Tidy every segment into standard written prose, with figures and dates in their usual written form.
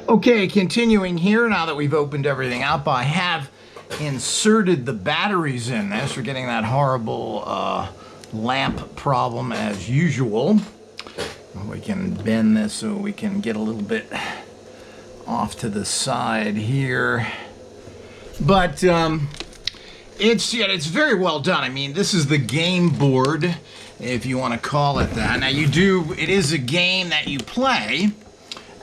Okay, continuing here, now that we've opened everything up, I have inserted the batteries in this. We're getting that horrible lamp problem as usual. We can bend this so we can get a little bit off to the side here. But it's very well done. I mean, this is the game board, if you want to call it that. Now it is a game that you play.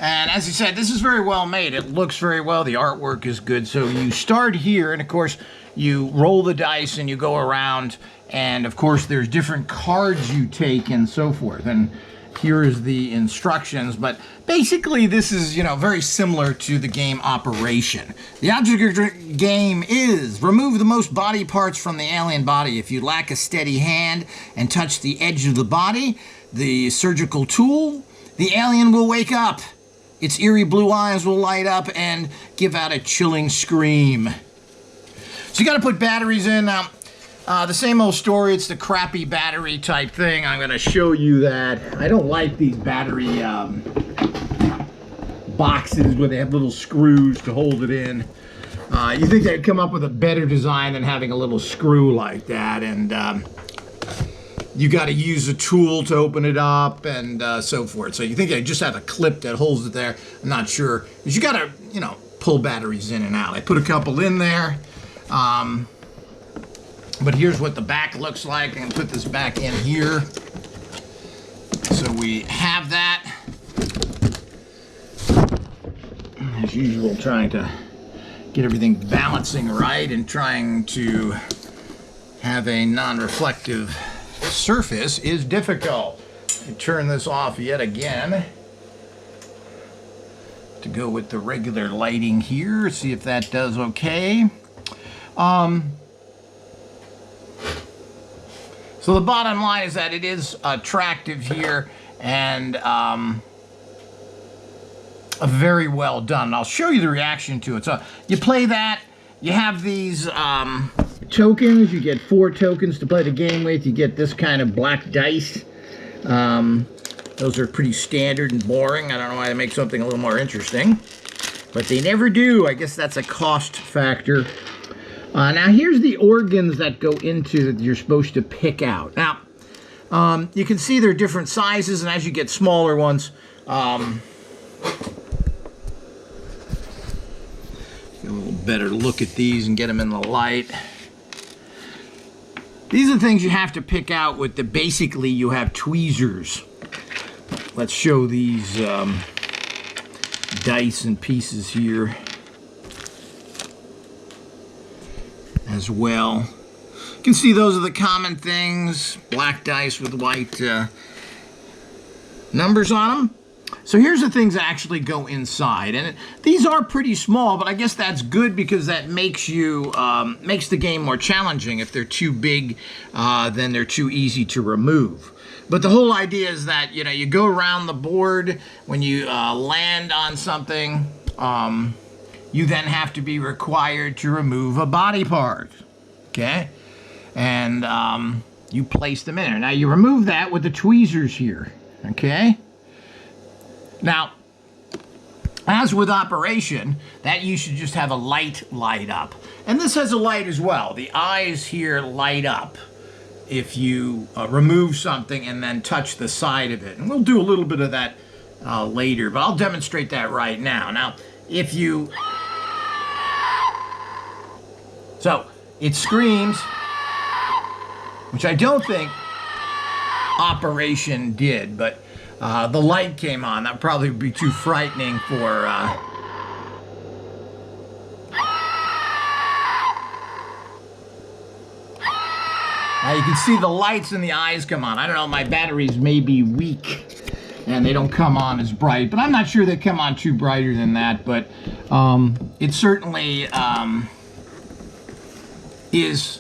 And as I said, this is very well made. It looks very well. The artwork is good. So you start here, and of course, you roll the dice and you go around. And of course, there's different cards you take and so forth. And here is the instructions. But basically, this is, very similar to the game Operation. The object of the game is remove the most body parts from the alien body. If you lack a steady hand and touch the edge of the body, the surgical tool, the alien will wake up. Its eerie blue eyes will light up and give out a chilling scream. So you got to put batteries in. Now, the same old story. It's the crappy battery type thing. I'm going to show you that. I don't like these battery boxes where they have little screws to hold it in. You think they'd come up with a better design than having a little screw like that. And you got to use a tool to open it up and so forth. So you think they just have a clip that holds it there. I'm not sure. Because you got to, pull batteries in and out. I put a couple in there. But here's what the back looks like. I'm going to put this back in here. So we have that. As usual, trying to get everything balancing right and trying to have a non-reflective surface is difficult. I turn this off yet again to go with the regular lighting here. See if that does okay. So the bottom line is that it is attractive here and very well done. And I'll show you the reaction to it. So you play that. You have these tokens. You get 4 tokens to play the game with. You get this kind of black dice. Those are pretty standard and boring. I don't know why they make something a little more interesting. But they never do. I guess that's a cost factor. Now here's the organs that go into that you're supposed to pick out. Now, you can see they're different sizes, and as you get smaller ones, get a little better look at these and get them in the light. These are the things you have to pick out with the, basically you have tweezers. Let's show these dice and pieces here as well. You can see those are the common things. Black dice with white numbers on them. So here's the things that actually go inside, and these are pretty small, but I guess that's good because that makes you makes the game more challenging. If they're too big, then they're too easy to remove. But the whole idea is that you go around the board when you land on something. You then have to be required to remove a body part, okay? And you place them in there. Now you remove that with the tweezers here, okay? Now, as with Operation, that you should just have a light up. And this has a light as well. The eyes here light up if you remove something and then touch the side of it. And we'll do a little bit of that later, but I'll demonstrate that right now. Now, if you... So, it screams, which I don't think Operation did, but the light came on. That would probably be too frightening for... Now you can see the lights in the eyes come on. I don't know, my batteries may be weak and they don't come on as bright, but I'm not sure they come on too brighter than that, but it certainly is...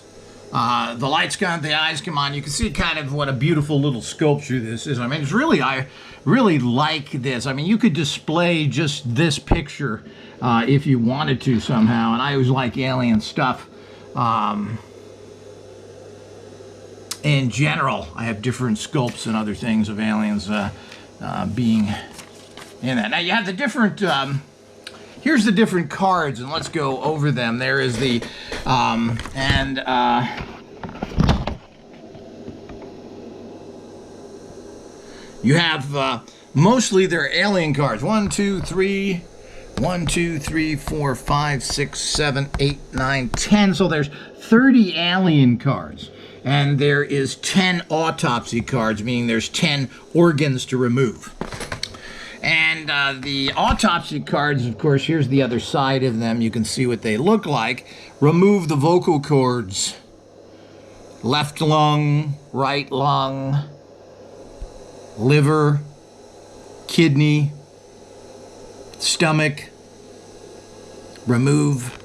the lights come on, the eyes come on. You can see kind of what a beautiful little sculpture this is. I mean, it's really, I really like this. I mean, you could display just this picture if you wanted to somehow, and I always like alien stuff. In general, I have different sculpts and other things of aliens being in that. Now, you have the different here's the different cards, and let's go over them. There is the, you have, mostly they're alien cards. 1, 2, 3, 4, 5, 6, 7, 8, 9, 10. So there's 30 alien cards. And there is 10 autopsy cards, meaning there's 10 organs to remove. And the autopsy cards, of course, here's the other side of them. You can see what they look like. Remove the vocal cords. Left lung, right lung, liver, kidney, stomach. Remove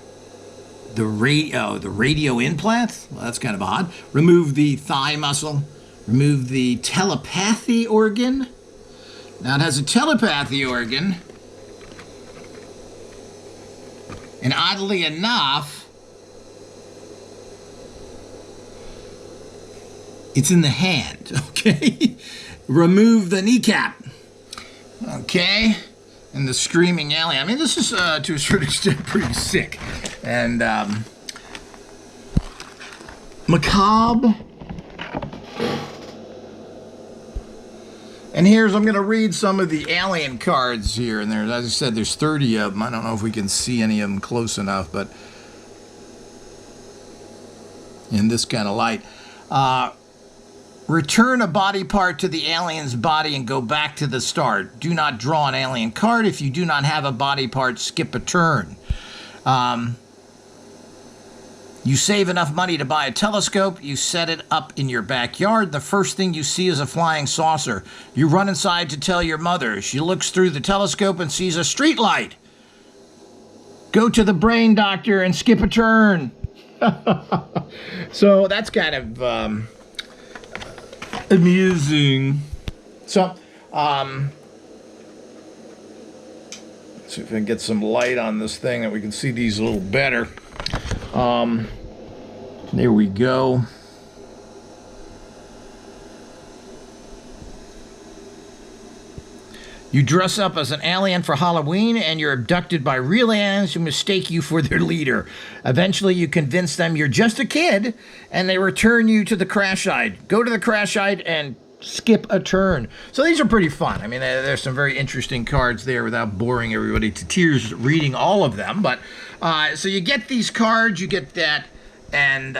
the radio implant. Well, that's kind of odd. Remove the thigh muscle. Remove the telepathy organ. Now it has a telepathy organ. And oddly enough, it's in the hand, okay? Remove the kneecap. Okay. And the screaming alien. I mean, this is, to a certain extent, pretty sick. And, macabre. And I'm going to read some of the alien cards here. And there's, as I said, there's 30 of them. I don't know if we can see any of them close enough, but in this kind of light. Return a body part to the alien's body and go back to the start. Do not draw an alien card. If you do not have a body part, skip a turn. You save enough money to buy a telescope. You set it up in your backyard. The first thing you see is a flying saucer. You run inside to tell your mother. She looks through the telescope and sees a street light. Go to the brain doctor and skip a turn. So that's kind of amusing. So, let's see if I can get some light on this thing that we can see these a little better. There we go. You dress up as an alien for Halloween and you're abducted by real aliens who mistake you for their leader. Eventually you convince them you're just a kid and they return you to the crash site. Go to the crash site and skip a turn. So these are pretty fun. I mean, there's some very interesting cards there without boring everybody to tears reading all of them. But so you get these cards, you get that, and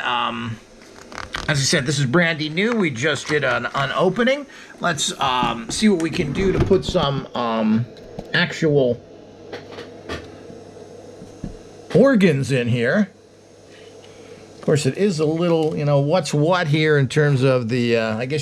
as I said, this is brandy new. We just did an opening. Let's see what we can do to put some actual organs in here. Of course, it is a little, what's what here in terms of the, I guess